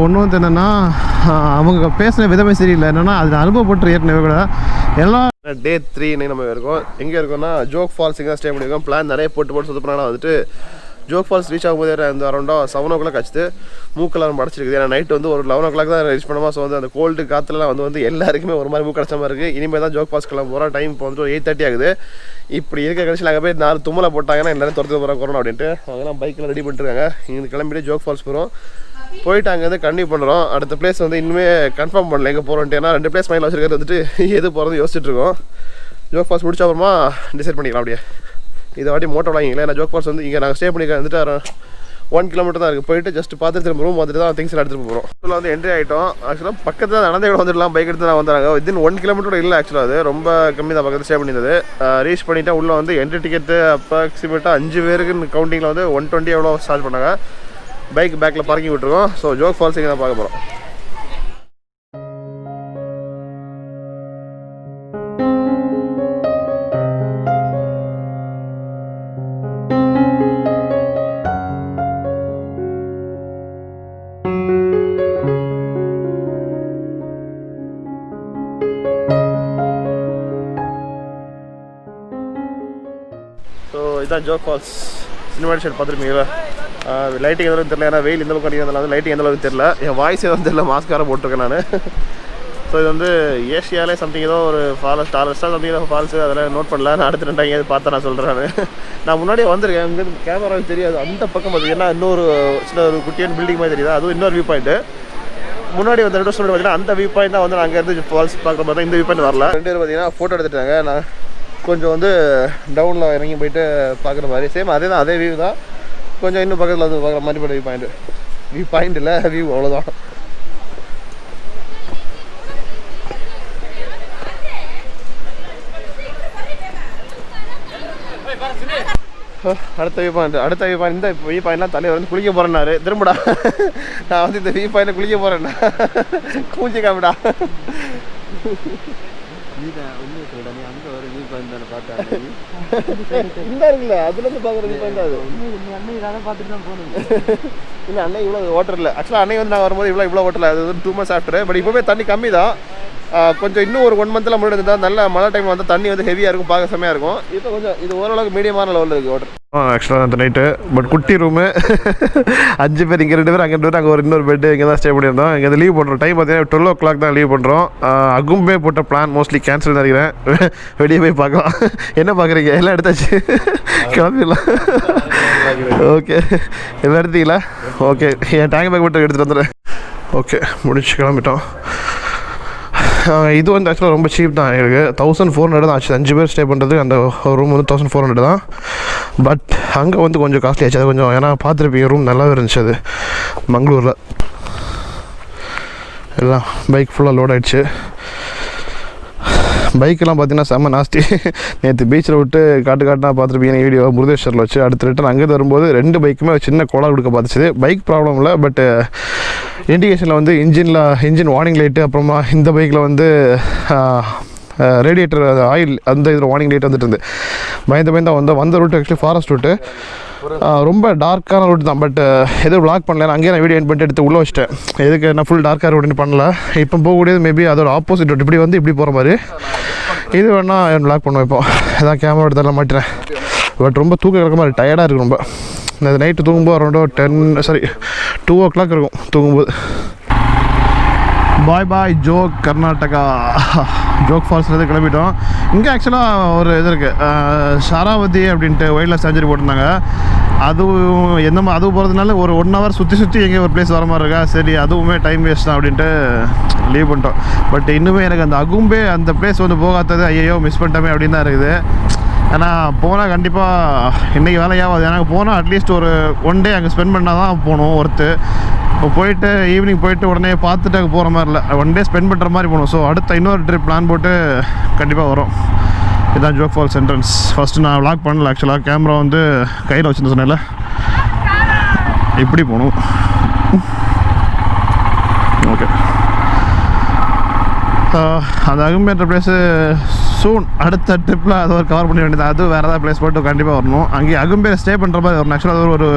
ஒன்று வந்து என்னென்னா அவங்க பேசின விதமே சரியில்லை. என்னென்னா அது அனுபவப்பட்டு ஏற்கனவே கூட எல்லாம் Day 3 நம்ம இருக்கோம். எங்கே இருக்கோம்னா ஜோக் ஃபால்ஸ் இங்கே ஸ்டே பண்ணியிருக்கோம். பிளான் நிறைய போட்டு சுத்த பண்ணாலும் வந்துட்டு ஜோக் ஃபால்ஸ் ரீச் ஆகும்போது அந்த அரௌண்டாக 7 o'clock ஆச்சு. மூக்கெல்லாம் அடைச்சிருக்குது. ஏன்னா நைட் வந்து ஒரு 11 o'clock தான் ரீச் பண்ணுமா. ஸோ வந்து அந்த கோல்டு காற்றுலாம் வந்து எல்லாருக்குமே ஒரு மாதிரி மூக்கு அடைச்ச மாதிரி இருக்குது. இனிமேல் தான் ஜோக் ஃபால்ஸ் கிளம்ப போகிறோம். டைம் இப்போ வந்து 8:30 ஆகுது. இப்படி இருக்க கடைசியில் அங்கே போய் 4 தும்மலை போட்டாங்கன்னா எல்லாரும் துரத்து போகிறோம் கொரோனா அப்படின்ட்டு அவங்கலாம் பைக்கில் ரெடி பண்ணிட்டுருக்காங்க. இங்கே கிளம்பிட்டு ஜோக் ஃபால்ஸ் போகிறோம். போயிட்டு அங்கேருந்து கண்டினியூ பண்ணுறோம். அடுத்த பிளேஸ் வந்து இன்னுமே கன்ஃபார்ம் பண்ணல எங்கே போகிறோன்ட்டு. ஏன்னா 2 பிளேஸ் மைண்டில் வச்சுருக்கிறது வந்துட்டு எது போகிறது யோசிச்சுட்ருக்கோம். ஜோக் ஃபால்ஸ் முடிச்ச அப்புறமா டிசைட் பண்ணிக்கலாம். அப்படியே இதை வாட்டி மோட்டோ வாங்கிங்களேன். ஏன்னா ஜோக் ஃபால்ஸ் வந்து இங்கே நாங்கள் ஸ்டே பண்ணிக்க வந்துட்டு 1 kilometer தான் இருக்குது. போயிட்டு ஜஸ்ட் பார்த்துட்டு திரும்ப ரூம் வந்துட்டு தான் திங்ஸ் எடுத்துகிட்டு போகிறோம். இதில் வந்து என்ட்ரி ஆகிட்டோம். ஆக்சுவலாக பக்கத்தில் நடந்தே கூட வந்துடலாம். பைக் எடுத்து நான் வந்துடுறாங்க. வித்தின் 1 kilometer இல்லை. ஆக்சுவலாக அது ரொம்ப கம்மி தான். பக்கத்தில் ஸ்டே பண்ணியிருந்தது. ரீச் பண்ணிவிட்டு உள்ளே வந்து என்ட்ரி டிக்கெட்டு அப்ராக்சிமேட்டாக 5 பேருக்கு கவுண்டிங்கில் வந்து 120 எவ்வளோ சார்ஜ் பண்ணாங்க. பைக் பேக்கில் பார்க்கிங் விட்டுருக்கோம். ஸோ ஜோக் ஃபால்ஸ் இங்கே தான் பார்க்க போகிறோம். ஸோ இதுதான் ஜோக் ஃபால்ஸ். சினிமாட்டிக் ஷேட் பார்த்துருப்பீங்களா? லைட்டிங் எந்த அளவுக்கு தெரியல. ஏன்னா வெயில் இந்த பக்கம் அடிக்கிறதுனால லைட்டிங் எந்த அளவுக்கு தெரியல. என் வாய்ஸ் எதுவும் தெரியல. மாஸ்கார போட்டிருக்கேன் நான். ஸோ இது வந்து ஏஷியாலே சம்திங் ஏதோ ஒரு டாலஸ்ட்டாக சம்திங் ஏதோ ஃபால்ஸு அதெல்லாம் நோட் பண்ணல. நான் அடுத்த 2 எங்கேயாவது பார்த்தா நான் சொல்கிறேன். நான் முன்னாடியே வந்திருக்கேன். இங்கேருந்து கேமராவுக்கு தெரியாது. அந்த பக்கம் பார்த்தீங்கன்னா இன்னொரு சின்ன ஒரு குட்டியான பில்டிங் மாதிரி தெரியுது. அதுவும் இன்னொரு வியூ பாயிண்ட்டு. முன்னாடி வந்து 2 வருஷம் பார்த்தீங்கன்னா அந்த வியூ பாயிண்ட் தான் வந்து நான் அங்கேருந்து ஃபால்ஸ் பார்க்குற மாதிரி தான் இந்த வியூ பாயிண்ட் வரல. 2 பேர் பார்த்தீங்கன்னா ஃபோட்டோ எடுத்துட்டாங்க. நான் கொஞ்சம் வந்து டவுனில் இறங்கி போயிட்டு பார்க்குற மாதிரி சேம் அதே தான். அதே வியூ தான். கொஞ்சம் இன்னும் பக்கத்தில் வந்து பார்க்குற மாதிரி போய்ட்டு வியூ பாயிண்ட் இல்லை வியூ அவ்வளோதான். அடுத்த வியூ பாயிண்ட் இந்த வியூ பாயிண்ட்லாம் தலைவர் வந்து குளிக்க போகிறேன்னாரு. திரும்படா நான் வந்து இந்த வியூ பாயிண்டில் குளிக்க போகிறேன்னா கூஞ்சி காமிடா. இருக்குல்ல அதுல இருந்து பாக்குற வியூ பாயிண்ட் அது. இல்ல அன்னை இவ்வளவு ஓட்டர் இல்லை. ஆக்சுவலா அன்னை வந்து நான் வரும்போது இவ்வளவு ஓட்டல. அது வந்து 2 months ஆஃப்டர். பட் இப்போவே தண்ணி கம்மி தான். கொஞ்சம் இன்னும் ஒரு 1 monthல முன்னாடி இருந்தால் நல்ல மழை டைம் வந்து தண்ணி வந்து ஹெவியாக இருக்கும். பார்க்க செம்மையாக இருக்கும். இப்போ கொஞ்சம் இது ஓரளவுக்கு மீடியமான லெவலில் இருக்குது வாட்டர். ஆக்சுவலாக அந்த நைட்டு பட் குட்டி ரூமு 5 பேர். இங்கே 2 பேர் அங்கே 2 பேர் அங்கே ஒரு இன்னொரு பெட்டு இங்கே தான் ஸ்டே பண்ணியிருந்தோம். இங்கே வந்து லீவ் பண்ணுறோம். டைம் பார்த்தீங்கன்னா 12 o'clock தான் லீவ் பண்ணுறோம். அகும்பே போட்ட பிளான் மோஸ்ட்லி கேன்சல் நினைக்கிறேன். வெளியே போய் பார்க்கலாம். என்ன பார்க்குறீங்க? எல்லாம் எடுத்தாச்சு. கிளம்பிடலாம். ஓகே எல்லாம் எடுத்தீங்களா? ஓகே என் டேங்க் பேக் மட்டும் எடுத்துகிட்டு வந்துடுறேன். ஓகே முடிச்சு கிளம்பிட்டோம். இது வந்து ஆக்சுவலாக ரொம்ப சீப் தான். எனக்கு 1400 தான் ஆச்சு. 5 பேர் ஸ்டே பண்ணுறது. அந்த ரூம் வந்து 1400 தான். பட் அங்கே வந்து கொஞ்சம் காஸ்ட்லி ஆச்சு. அது கொஞ்சம் ஏன்னா பார்த்துருப்பீங்க ரூம் நல்லாவே இருந்துச்சு. அது மங்களூரில் எல்லாம் பைக் ஃபுல்லாக லோட் ஆகிடுச்சு. பைக்கெல்லாம் பார்த்தீங்கன்னா செம்ம நாஸ்தி. நேற்று பீச்சில் விட்டு காட்டுனா பார்த்துருப்பீங்க வீடியோ முருதேஸ்வரில் வச்சு. அடுத்த ரிட்டன் அங்கேருந்து வரும்போது 2 பைக்குமே சின்ன கோலா கொடுக்க பார்த்துச்சு. பைக் ப்ராப்ளம் இல்லை. பட் இண்டிகேஷனில் வந்து இன்ஜின் வார்னிங் லைட்டு, அப்புறமா இந்த பைக்கில் வந்து ரேடியேட்டர் ஆயில் அந்த இதில் வார்னிங் லைட் வந்துட்டு இருந்து பயந்து வந்த ரூட் ஆக்சுவலி ஃபாரஸ்ட் ரூட்டு. ரொம்ப டார்க்கான ரூட் தான். பட் எதுவும் வ்ளாக் பண்ணல. அங்கேயே நான் வீடியோ என் பண்ணிட்டு எடுத்து உள்ளே வச்சிட்டேன். எதுக்கு நான் ஃபுல் டார்க்காக ரூட்னு பண்ணல. இப்போ போகக்கூடியது மேபி அதோட ஆப்போசிட் ரூட். இப்படி வந்து இப்படி போகிற மாதிரி இது வேணால் வ்ளாக் பண்ணுவேன். இப்போ இதான் கேமரா எடுத்தாலும் மாட்டேறேன். பட் ரொம்ப தூக்கம் கிடக்க மாதிரி டயர்டாக இருக்குது ரொம்ப. இந்த நைட்டு தூங்கும்போது அரௌண்டோ 2 o'clock இருக்கும் தூங்கும்போது. பாய் ஜோக் கர்நாடகா ஜோக் ஃபால்ஸ்லேருந்து கிளம்பிட்டோம். இங்கே ஆக்சுவலாக ஒரு இது இருக்குது ஷராவதி அப்படின்ட்டு வைல்ட் லைஃப் சேஞ்சுரி போட்டிருந்தாங்க. அதுவும் அதுவும் போகிறதுனால ஒரு 1 hour சுற்றி எங்கே ஒரு பிளேஸ் வர மாதிரி இருக்கா. சரி அதுவுமே டைம் வேஸ்ட் தான் அப்படின்ட்டு லீவ் பண்ணிட்டோம். பட் இன்னுமே எனக்கு அந்த அகும்பே அந்த பிளேஸ் வந்து போகாதது ஐயோ மிஸ் பண்ணிட்டோமே அப்படின்னு தான் இருக்குது. ஏன்னா போனால் கண்டிப்பாக இன்றைக்கி வேலையாகாது. எனக்கு போனால் அட்லீஸ்ட் ஒரு 1 day அங்கே ஸ்பெண்ட் பண்ணால் தான் போகணும் ஒருத்து. இப்போ போயிட்டு ஈவினிங் போயிட்டு உடனே பார்த்துட்டு அங்கே போகிற மாதிரி இல்லை. 1 day ஸ்பெண்ட் பண்ணுற மாதிரி போகணும். ஸோ அடுத்த இன்னொரு ட்ரிப் பிளான் போட்டு கண்டிப்பாக வரும். இதுதான் ஜோக் ஃபால்ஸ் என்ட்ரன்ஸ். ஃபஸ்ட்டு நான் வ்ளாக் பண்ணல. ஆக்சுவலாக கேமரா வந்து கையில் வச்சுருந்தேன் சொன்னேன்ல. இப்படி போகணும். ஓகே அந்த அகும்பேன்ற பிளேஸு சூன் அடுத்த ட்ரிப்பில் அது ஒரு கவர் பண்ண வேண்டியது. அது வேறு ஏதாவது பிளேஸ் போய்ட்டு கண்டிப்பாக வரணும். அங்கே அகும்பேர் ஸ்டே பண்ணுற மாதிரி வரணும். ஆக்சுவலாக அது ஒரு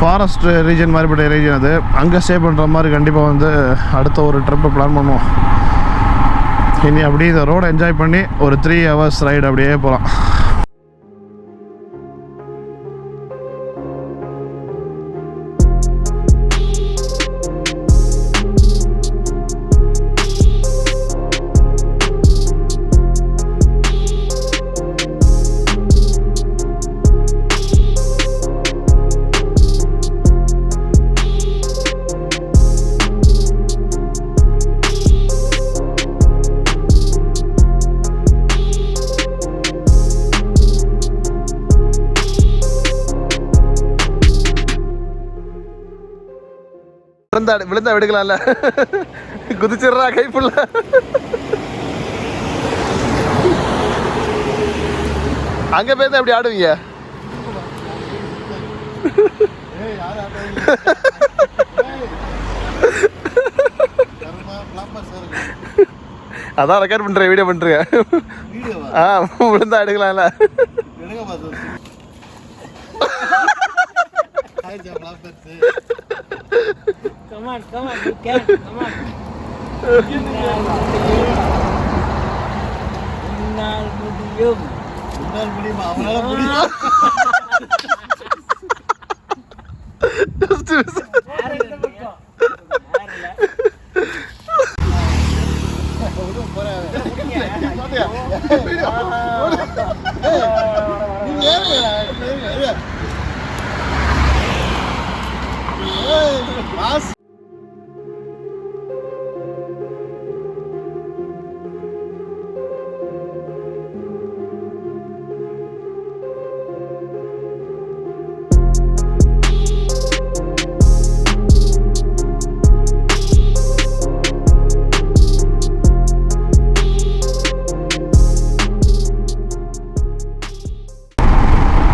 ஃபாரஸ்ட் ரீஜன் மாதிரிப்பட்ட ரீஜன். அது அங்கே ஸ்டே பண்ணுற மாதிரி கண்டிப்பாக வந்து அடுத்த ஒரு ட்ரிப்பை பிளான் பண்ணுவோம். இனி அப்படியே இந்த ரோடை என்ஜாய் பண்ணி ஒரு 3 hours ரைடு அப்படியே போகலாம். விழுந்தா எடுக்கலாம்ல, குதிச்சிடுறா கைப்புள்ள. அங்க போய் தான் எப்படி ஆடுவீங்க? அதான் ரெக்கார்ட் பண்றேன், வீடியோ பண்றேன். விழுந்தா எடுக்கலாம்ல. Come on, you can, come on. Unnal mudiyum. Avanaala mudiyum.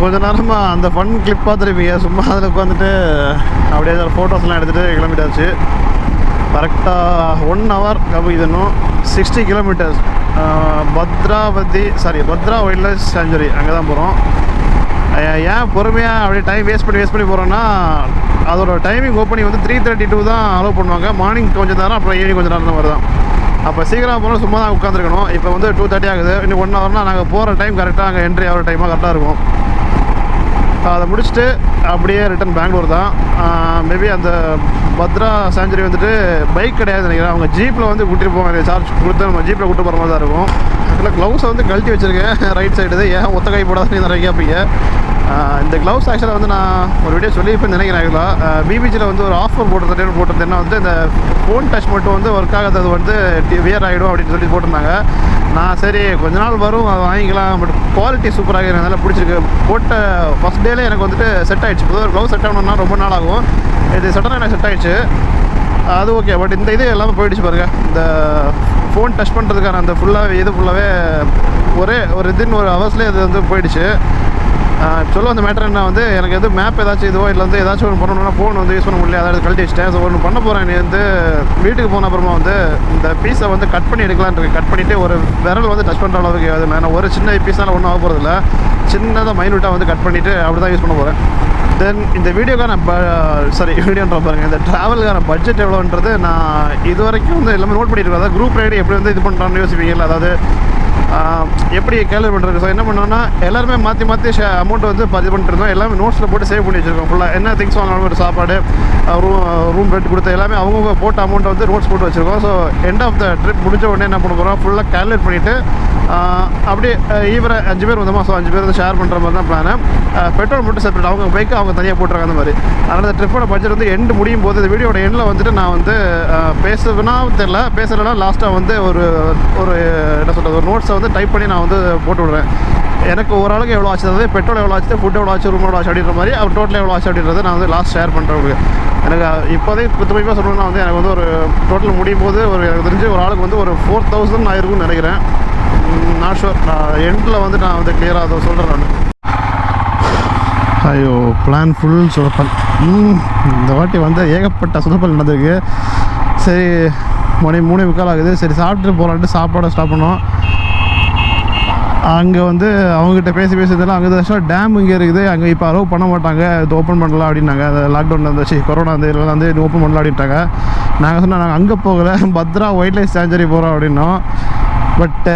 கொஞ்ச நேரமாக அந்த ஃபன் கிளிப் பார்த்துருப்பீங்க. சும்மா அதில் உட்காந்துட்டு அப்படியே ஃபோட்டோஸ்லாம் எடுத்துகிட்டு கிளம்பிட்டாச்சு. கரெக்டாக 1 hour இது இன்னும் 60 kilometers. Bhadra wild life sanctuary அங்கே தான் போகிறோம். ஏன் பொறுமையாக அப்படியே டைம் வேஸ்ட் பண்ணி போகிறோன்னா, அதோட டைமிங் ஓப்பனிங் வந்து 3:32 தான் அலோவ் பண்ணுவாங்க. மார்னிங் கொஞ்சம் நேரம், அப்புறம் ஈவினிங் கொஞ்சம் நேரம் தான் வருதான். அப்போ சீக்கிரம் போனால் சும்மா தான் உட்காந்துருக்கணும். இப்போ வந்து 2:30 ஆகுது. இன்னும் 1 hourனால் நாங்கள் போகிற டைம் கரெக்டாக அங்கே என்ட்ரி ஆகிற டைமாக கரெக்டாக இருக்கும். அதை முடிச்சுட்டு அப்படியே ரிட்டன் பெங்களூர் தான். மேபி அந்த பத்ரா சாஞ்சுரி வந்துட்டு பைக் கிடையாது நினைக்கிறேன். அவங்க ஜீப்பில் வந்து கூட்டிகிட்டு போவாங்க. சார்ஜ் கொடுத்து நம்ம ஜீப்பில் கூப்பிட்டு போகிற மாதிரி தான் இருக்கும். ஆக்சுவலாக க்ளவுஸை வந்து கழட்டி வச்சுருக்கேன் ரைட் சைடு. ஏன் ஒத்த கை போடாதுன்னு நிறைய கேட்பீங்க. இந்த க்ளவுஸ் ஆக்சுவலாக வந்து நான் ஒரு வீடியோ சொல்லியிருப்பேன்னு நினைக்கிறேன். ஆக்சுவலாக பிபிஜியில் வந்து ஒரு ஆஃபர் போட்டிருந்தேன்னா வந்து இந்த ஃபோன் டச் மட்டும் வந்து ஒர்க் ஆகாதது வந்து வியர் ஆகிடும் அப்படின்னு சொல்லி போட்டிருந்தாங்க. நான் சரி கொஞ்ச நாள் வரும் அதை வாங்கிக்கலாம், பட் குவாலிட்டி சூப்பராக இருக்கிறதுனால பிடிச்சிருக்கு. போட்ட ஃபஸ்ட் டேலே எனக்கு வந்துட்டு செட் ஆகிடுச்சு. பொதுவாக ஒரு க்ளவுஸ் செட் ஆகணும்னா ரொம்ப நாள் ஆகும். இது சடனாக எனக்கு செட் ஆகிடுச்சு. அது ஓகே. பட் இந்த இது எல்லாமே போயிடுச்சு பாருங்கள். இந்த ஃபோன் டச் பண்ணுறதுக்கான அந்த ஃபுல்லாகவே ஒரு வித்தின் ஒரு ஹவர்ஸ்லேயே இது வந்து போயிடுச்சு. சொல்ல அந்த மேட்டர் என்ன வந்து எனக்கு எது மேப் ஏதாச்சும் இதுவோ இல்லை வந்து ஏதாச்சும் ஒன்று பண்ணணும்னா ஃபோன் வந்து யூஸ் பண்ண முடியல. அதாவது கழட்டி வச்சிட்டேன். ஸோ ஒன்று பண்ண போகிறேன். நீ வந்து வீட்டுக்கு போன அப்புறமா வந்து இந்த பீஸை வந்து கட் பண்ணி எடுக்கலான்னு இருக்கு. கட் பண்ணிவிட்டு ஒரு விரல் வந்து டச் பண்ணுற அளவுக்கு அது நான் ஒரு சின்ன பீஸால் ஒன்றும் ஆக போகிறதில்ல. சின்னதாக மைனூட்டாக வந்து கட் பண்ணிவிட்டு அப்படி தான் யூஸ் பண்ண போகிறேன். தென் இந்த வீடியோக்கான வீடியோன்ற பாருங்கள், இந்த ட்ராவலுக்கான பட்ஜெட் எவ்வளோன்றது நான் இது வரைக்கும் வந்து எல்லாமே நோட் பண்ணிட்டு இருக்கேன். அதாவது குரூப் ரைடு எப்படி வந்து இது பண்ணுறான்னு யோசிப்பீங்களா, அதாவது எப்படி கேல்குலேட் பண்ணுறது. ஸோ என்ன பண்ணோன்னா எல்லாருமே மாற்றி அமௌண்ட் வந்து இது பண்ணிட்டு இருந்தோம். எல்லாமே நோட்ஸில் போட்டு சேவ் பண்ணி வச்சுருக்கோம். ஃபுல்லாக என்ன திங்ஸ் வாங்கினாலும் ஒரு சாப்பாடு, ரூம் ரெண்ட் கொடுத்த எல்லாமே அவங்கவுங்க போட்ட அமௌண்ட்டை வந்து நோட்ஸ் போட்டு வச்சுருக்கோம். So end of the trip முடிஞ்ச உடனே என்ன பண்ண போகிறோம், ஃபுல்லாக கேல்குலேட் பண்ணிவிட்டு அப்படியே ஈவரை 5 பேர் வந்தோமா. ஸோ 5 பேர் வந்து ஷேர் பண்ணுற மாதிரி தான் பிளானு. பெட்ரோல் மட்டும் செப்பரேட், அவங்க பைக்கு அவங்க தனியாக போட்டுருக்காங்க அந்த மாதிரி. அதனால் இந்த ட்ரிப்போட பட்ஜெட் வந்து எண்டு முடியும் போது இந்த வீடியோட எண்டில் வந்துட்டு நான் வந்து பேசலைன்னா லாஸ்ட்டாக வந்து ஒரு என்ன சொல்கிறது, ஒரு நோட்ஸை வந்து டைப் பண்ணி நான் வந்து போட்டு விடுறேன். எனக்கு ஒரு ஆளுக்கு எவ்வளோ ஆச்சு, அதாவது பெட்ரோல் எவ்வளோ ஆச்சு, ஃபுட் எவ்வளோ ஆச்சு, ரூம் எவ்வளோ ஆச்சு அப்படின்ற மாதிரி அவர் டோட்டல் எவ்வளோ ஆச்சு அப்படின்றத நான் வந்து லாஸ்ட் ஷேர் பண்ணுறவங்களுக்கு. எனக்கு இப்போதே குத்துமைப்பாக சொல்லணும்னா வந்து எனக்கு வந்து ஒரு டோட்டல் முடியும் போது எனக்கு தெரிஞ்சு ஒரு ஆளுக்கு வந்து ஒரு 4000 ஆயிருக்கும்னு நினைக்கிறேன். Not sure. எண்டில் வந்து நான் வந்து கிளியராக அதை சொல்கிறேன் நான். ஐயோ, பிளான் ஃபுல் சொதப்பல். இந்த வாட்டி வந்து ஏகப்பட்ட சொதப்பல் நடந்திருக்கு. சரி, மணி 3:45 ஆகுது. சரி சாப்பிட்டு போகலான்ட்டு சாப்பாடை ஸ்டாப் பண்ணோம். அங்கே வந்து அவங்ககிட்ட பேசியதெல்லாம் அங்கே ஆக்சுவலாக டேம் இங்கே இருக்குது, அங்கே இப்போ அலோவ் பண்ண மாட்டாங்க, இது ஓப்பன் பண்ணலாம் அப்படின்னாங்க. அந்த லாக்டவுனில் இருந்துச்சு, கொரோனா அந்த இதெல்லாம் வந்து இது ஓப்பன் பண்ணலாம் அப்படின்ட்டாங்க. நாங்கள் சொன்னால் நாங்கள் அங்கே போகலை, பத்ரா வைல்ட் லைஃப் சேஞ்சுரி போகிறோம் அப்படின்னோம். பட்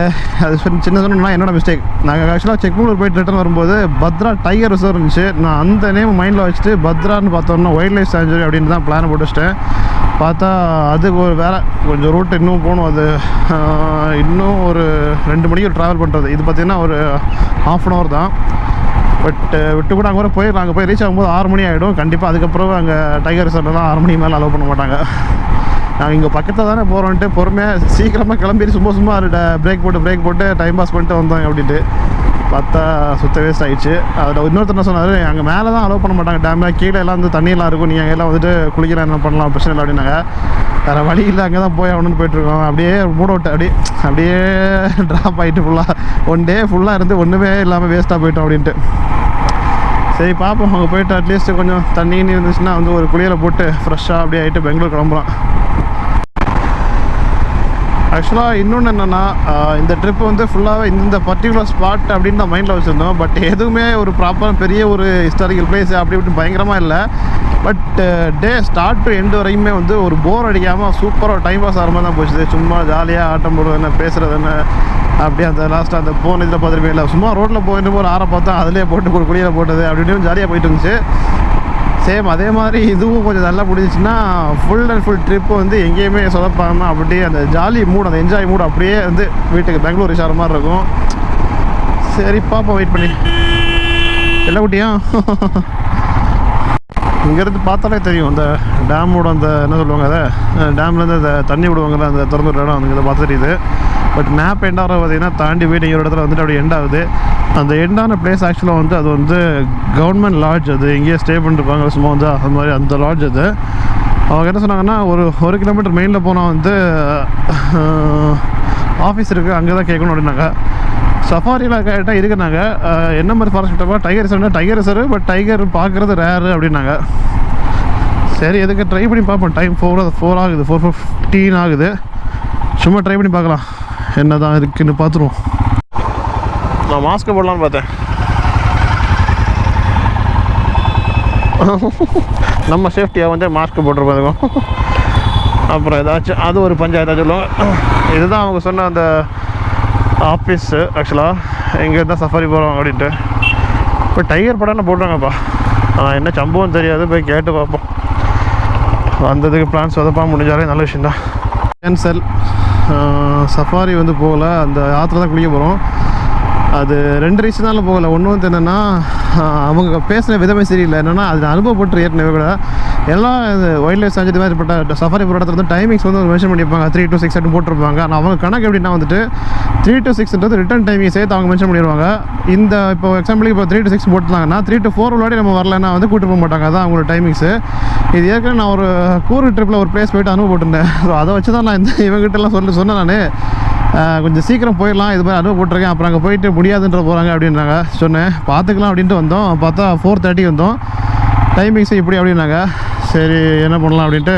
அது சின்ன சொன்னா என்னோட மிஸ்டேக். நாங்கள் ஆக்சுவலாக செக்மங்களூர் போயிட்டு ரிட்டர்ன் வரும்போது பத்ரா டைகர் ரிசர்வ் இருந்துச்சு. நான் அந்த நேம் மைண்டில் வச்சுட்டு பத்ரான்னு பார்த்தோம்னா வைல்ட் லைஃப் சேஞ்சுரி அப்படின்னு தான் பிளானை போட்டு வச்சிட்டேன். பார்த்தா அதுக்கு ஒரு வேறு கொஞ்சம் ரூட் இன்னும் போகணும். அது இன்னும் ஒரு 2 மணிக்கு ட்ராவல் பண்ணுறது. இது பார்த்திங்கன்னா ஒரு 1/2 hour தான். பட் விட்டு கூட அங்கே போய் நாங்கள் போய் ரீச் ஆகும்போது 6 மணி ஆகிடும் கண்டிப்பாக. அதுக்கப்புறம் அங்கே டைகர் ரிசர்வ்லாம் 6 மணிக்கு மேலே அலோவ் பண்ண மாட்டாங்க. நாங்கள் இங்கே பக்கத்தில் தானே போகிறோன்ட்டு பொறுமையாக சீக்கிரமாக கிளம்பி சும்மா பிரேக் போட்டு டைம் பாஸ் பண்ணிட்டு வந்தோம் அப்படின்ட்டு பார்த்தா சுத்த வேஸ்ட் ஆகிடுச்சு. அதில் இன்னொருத்தர் என்ன சொன்னார், அங்கே மேலே தான் அலோவ் பண்ண மாட்டாங்க டேமில், கீழே எல்லாம் வந்து தண்ணியெல்லாம் இருக்கும், நீங்கள் எல்லாம் வந்துட்டு குளிக்கலாம் என்ன பண்ணலாம் பிரச்சனை இல்லை அப்படின்னாங்க. வேறு வழி இல்லை, அங்கே தான் போய் அவனு போயிட்டுருக்கோம். அப்படியே மூட விட்டு அப்படியே ட்ராப் ஆகிட்டு ஃபுல்லாக 1 day ஃபுல்லாக இருந்து ஒன்றுமே இல்லாமல் வேஸ்ட்டாக போயிட்டோம் அப்படின்ட்டு. சரி பார்ப்போம், அங்கே போய்ட்டு அட்லீஸ்ட்டு கொஞ்சம் தண்ணி இருந்துச்சுன்னா வந்து ஒரு குளியலை போட்டு ஃப்ரெஷ்ஷாக அப்படியே ஆகிட்டு பெங்களூர் கிளம்புறோம். ஆக்சுவலாக இன்னொன்று என்னென்னா, இந்த ட்ரிப் வந்து ஃபுல்லாகவே இந்த பர்டிகுலர் ஸ்பாட் அப்படின்னு தான் மைண்டில் வச்சுருந்தோம். பட் எதுவுமே ஒரு ப்ராப்பராக பெரிய ஒரு ஹிஸ்டாரிக்கல் பிளேஸ் அப்படி இப்படி பயங்கரமாக இல்லை. But day start to end வரைக்குமே வந்து ஒரு போர் அடிக்காமல் சூப்பராக டைம் பாஸ் ஆகிற மாதிரி தான் போச்சு. சும்மா ஜாலியாக ஆட்டம் போடுறது என்ன, பேசுகிறது என்ன, அப்படியே அந்த லாஸ்ட்டாக அந்த போன இதில் பார்த்துருப்பேன் இல்லை, சும்மா ரோட்டில் போயிட்டு ஒரு ஆரை பார்த்தா அதிலே போட்டு ஒரு குளியில் போட்டது அப்படின்னு ஜாலியாக போயிட்டு இருந்துச்சு. சேம் அதே மாதிரி இதுவும் கொஞ்சம் நல்லா பிடிச்சிச்சின்னா ஃபுல் அண்ட் ஃபுல் ட்ரிப்பு வந்து எங்கேயுமே சொதப்பாமல் அப்படியே அந்த ஜாலி மூட், அந்த என்ஜாய் மூட் அப்படியே வந்து வீட்டுக்கு பெங்களூர் ரீச் ஆகிற மாதிரி இருக்கும். சரி பார்ப்போம், வெயிட் பண்ணி. எல்லா குட்டியா இங்கேருந்து பார்த்தாலே தெரியும் அந்த டேமோட அந்த என்ன சொல்லுவாங்க, அதை டேம்லேருந்து அந்த தண்ணி விடுவாங்கள்ல, அந்த திறந்து விடுற இடம் அங்கே பார்த்து தெரியுது. பட் மேப் எண்டாகிற பார்த்தீங்கன்னா தாண்டி போய்ட்டு ஒரு இடத்துல வந்துட்டு அப்படி எண்ட் ஆகுது. அந்த எண்டான பிளேஸ் ஆக்சுவலாக வந்து அது வந்து கவர்மெண்ட் லாட்ஜ். அது எங்கேயே ஸ்டே பண்ணிருப்பாங்க சும்மா வந்து அது மாதிரி அந்த லாட்ஜ். அது அவங்க என்ன சொன்னாங்கன்னா, ஒரு கிலோமீட்டர் மெயினில் போனால் வந்து ஆஃபீஸ் இருக்குது, அங்கே தான் கேட்கணும் அப்படின்னாங்க. சஃபாரியில் கேட்டால் இருக்குனாங்க. என்ன மாதிரி forest Kittappa tiger reserve, but tiger பார்க்குறது ரேரு அப்படின்னாங்க. சரி எதுக்கு ட்ரை பண்ணி பார்ப்போம். டைம் 4 ஆகுது, 4:15 ஆகுது. சும்மா ட்ரை பண்ணி பார்க்கலாம் என்ன தான் இருக்குன்னு பார்த்துருவோம். நான் மாஸ்க்கு போடலான்னு பார்த்தேன். நம்ம சேஃப்டியாக வந்து மாஸ்க்கு போட்டுருப்போம். அப்புறம் ஏதாச்சும் அது ஒரு பஞ்சாயத்தாக சொல்லுவாங்க. இதுதான் அவங்க சொன்ன அந்த ஆஃபீஸு. ஆக்சுவலாக எங்கே இருந்தால் சஃபாரி போகிறோம் அப்படின்ட்டு. இப்போ டைகர் படம்னு போடுறாங்கப்பா. என்ன சம்பவம் தெரியாது, போய் கேட்டு பார்ப்போம். வந்ததுக்கு பிளான் சொதப்பாக முடிஞ்சாலே நல்ல விஷயந்தான். கேன்சல். சஃபாரி வந்து போகலை, அந்த ஆற்றுல தான் குளிக்க போகிறோம். அது 2 ரீசனால போகலை. ஒன்று வந்து என்னென்னா, அவங்க பேசுகிற விதமே சரியில்லை. என்னென்னா அது அனுபவப்பட்டு ஏற்கனவே கூட எல்லாம் வைல்ட் லைஃப் சேஞ்சுரி மாதிரிப்பட்ட சஃபாரி போகிற இடத்துல வந்து டைமிங்ஸ் வந்து மென்ஷன் பண்ணியிருப்பாங்க, 3 to 6 போட்டிருப்பாங்க. ஆனால் அவங்க கணக்கு எப்படின்னா வந்துட்டு 3 to 6 ரிட்டர்ன் டைமிங் சேர்த்து அவங்க மென்ஷன் பண்ணிடுவாங்க. இந்த இப்போ எக்ஸாம்பிளுக்கு இப்போ 3 to 6 போட்டுருந்தாங்கன்னா 3 to 4 உள்ளாடி நம்ம வரலன்னா வந்து கூட்டு போக மாட்டாங்க. அதான் அவங்களோட டைமிங்ஸு. இது ஏற்கனவே நான் ஒரு கூறு ட்ரிப்பில் ஒரு பிளேஸ் போய்ட்டு அனுபவப்பட்டிருந்தேன். ஸோ அதை வச்சு தான் நான் இவங்ககிட்டலாம் சொன்னேன் நான் கொஞ்சம் சீக்கிரம் போயிடலாம், இது மாதிரி அனுபவப்பட்டிருக்கேன், அப்புறம் அங்கே போயிட்டு முடியாதுன்ற போகிறாங்க அப்படின்றாங்க. சொன்னேன் பார்த்துக்கலாம் அப்படின்ட்டு வந்தோம். பார்த்தா 4:30 வந்தோம். டைமிங்ஸு இப்படி அப்படின்னாங்க. சரி என்ன பண்ணலாம் அப்படின்ட்டு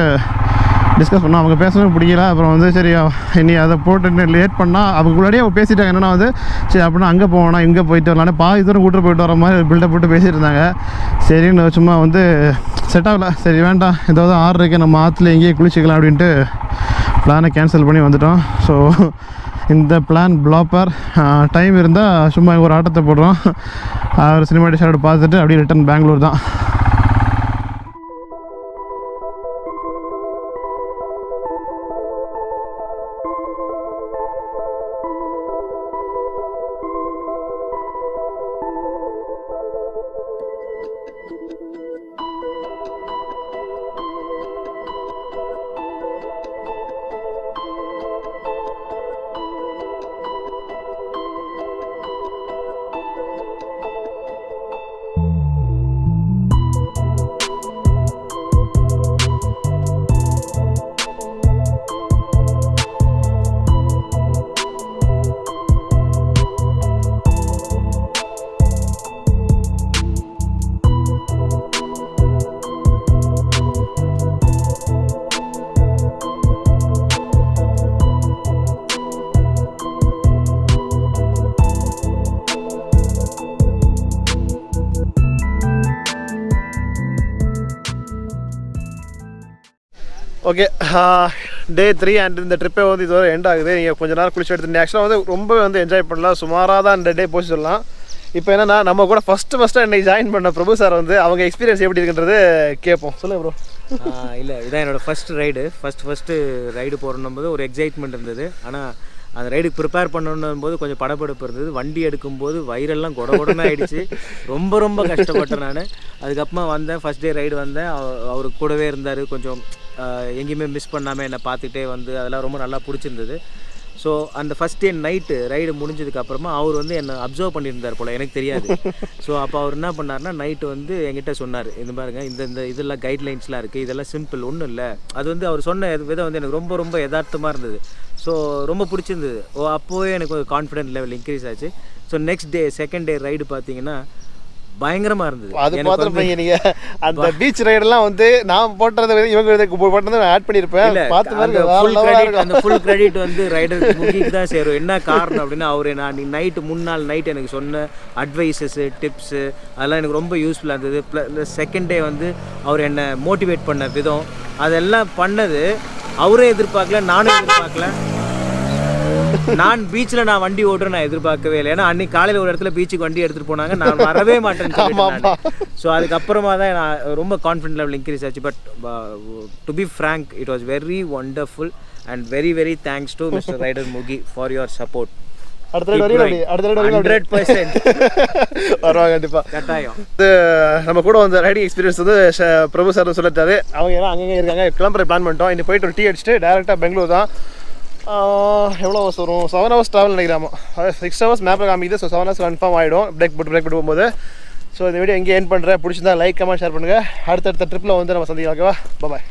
டிஸ்கஸ் பண்ணோம். அவங்க பேசவே பிடிக்கல. அப்புறம் வந்து சரி இனி அதை போட்டு லேட் பண்ணால் அவங்க முன்னாடியே அவங்க பேசிட்டாங்க. என்னென்னா வந்து சரி அப்படின்னா அங்கே போவோம்னா இங்கே போயிட்டு வரலான்னு பாதி தூரம் கூட்டு போயிட்டு வர மாதிரி பில்டப் போட்டு பேசிட்டு இருந்தாங்க. சரின்னு சும்மா வந்து செட் ஆகலை. சரி வேண்டாம், ஏதாவது ஆர்டர் இருக்குது, நம்ம ஆற்றுல எங்கேயே குளிச்சிக்கலாம் அப்படின்ட்டு பிளானை கேன்சல் பண்ணி வந்துட்டோம். ஸோ இந்த பிளான் ப்ளாப்பர். டைம் இருந்தால் சும்மா ஒரு ஆட்டத்தை போடுறோம், ஒரு சினிமாட்டிக் ஷாட் பார்த்துட்டு அப்படியே ரிட்டன் பெங்களூர் தான். ஓகே டே 3 அண்ட் இந்த ட்ரிப்பே வந்து இது வரை எண்ட் ஆகுது. நீங்கள் கொஞ்சம் நேரம் குளிச்சு எடுத்து ஆக்சுவலாக வந்து ரொம்ப வந்து என்ஜாய் பண்ணலாம். சுமாராக தான் இந்த டே போச்சு சொல்லலாம். இப்போ என்னன்னா நம்ம கூட ஃபஸ்ட்டு என்னை ஜாயின் பண்ண பிரபு சார் வந்து அவங்க எக்ஸ்பீரியன்ஸ் எப்படி இருக்குன்றது கேட்போம். சொல்லுங்கள் ப்ரோ. இல்லை இதான் என்னோடய ஃபஸ்ட்டு ரைடு போகிறோம் போது ஒரு எக்ஸைட்மெண்ட் இருந்தது. ஆனால் அந்த ரைடுக்கு ப்ரிப்பேர் பண்ணணும் போது கொஞ்சம் படபடப்பு இருந்தது. வண்டி எடுக்கும்போது வயிறெல்லாம் கொடன்னு ஆகிடுச்சு. ரொம்ப கஷ்டப்பட்டேன் நான். அதுக்கப்புறமா வந்தேன், ஃபஸ்ட் டே ரைடு வந்தேன். அவர் கூடவே இருந்தார். கொஞ்சம் எங்கேயுமே மிஸ் பண்ணாமல் என்னை பார்த்துக்கிட்டே வந்து அதெல்லாம் ரொம்ப நல்லா பிடிச்சிருந்தது. ஸோ அந்த ஃபஸ்ட் டே நைட்டு ரைடு முடிஞ்சதுக்கப்புறமா அவர் வந்து என்னை அப்சர்வ் பண்ணியிருந்தார் போல், எனக்கு தெரியாது. ஸோ அப்போ அவர் என்ன பண்ணார்னா நைட்டு வந்து என்கிட்ட சொன்னார், இந்த பாருங்க இந்த இதெல்லாம் கைட்லைன்ஸ்லாம் இருக்குது, இதெல்லாம் சிம்பிள் ஒன்றும் இல்லை. அது வந்து அவர் சொன்ன விதம் வந்து எனக்கு ரொம்ப யதார்த்தமாக இருந்தது. ஸோ ரொம்ப பிடிச்சிருந்தது. அப்போவே எனக்கு ஒரு கான்ஃபிடென்ட் லெவல் இன்க்ரீஸ் ஆச்சு. So next day second day ride பார்த்தீங்கன்னா பயங்கரமா இருந்தது. அது பார்த்துருப்பீங்க நீங்கள். அந்த பீச் ரைடெல்லாம் வந்து நான் போட்டதை இவங்க போட்டதை நான் ஆட் பண்ணியிருப்பேன். அந்த ஃபுல் கிரெடிட் வந்து ரைடர் முகிக்கு தான் சேரும். என்ன காரணம் அப்படின்னா அவர் நான் முன்னாள் நைட் எனக்கு சொன்ன அட்வைசஸ்ஸு டிப்ஸு அதெல்லாம் எனக்கு ரொம்ப யூஸ்ஃபுல்லாக இருந்தது. ப்ளஸ் செகண்ட் டே வந்து அவர் என்னை மோட்டிவேட் பண்ண விதம் அதெல்லாம் பண்ணது அவரே எதிர்பார்க்கல, நானும் எதிர்பார்க்கல. நான் பீச்சில் நான் வண்டி ஓட்டுறேன் நான் எதிர்பார்க்கவே இல்லை. ஏன்னா அன்றைக்கி காலையில் ஒரு இடத்துல பீச்சுக்கு வண்டி எடுத்துகிட்டு போனாங்க, நான் வரவே மாட்டேன்னு. ஸோ அதுக்கப்புறமா தான் நான் ரொம்ப கான்ஃபிடென்ட் லெவல் இன்க்ரீஸ் ஆச்சு. But to be frank it was very wonderful and very thanks to mister rider Mukhi for your support. அடுத்த 100% வருவாங்க கண்டிப்பாக, கட்டாயம். இது நம்ம கூட வந்து ரைடிங் எக்ஸ்பீரியன்ஸ் வந்து பிரபு சார் சொல்லிட்டாரு. அவங்க எல்லாம் அங்கங்கே இருக்காங்க. கிளம்புற பிளான் பண்ணிட்டோம். இன்னைக்கு போயிட்டு ஒரு டீ அடிச்சுட்டு டேரெக்டாக பெங்களூர் தான். எவ்வளோ ஹவர்ஸ் வரும்? 7 hours ட்ராவல் நினைக்கிறாமா. 6 hours மேப்பில் காமிக்குது. ஸோ 7 hours கன்ஃபார்ம் ஆகிடும் பிரேக் போட்டு போகும்போது. ஸோ இந்த வீடியோ எங்கே என் பண்ணுறேன், பிடிச்சிருந்தா லைக் கமெண்ட் ஷேர் பண்ணுங்கள். அடுத்தடுத்த ட்ரிப்பில் வந்து நம்ம சந்திக்கலாம். ஓகேவா? பாய்.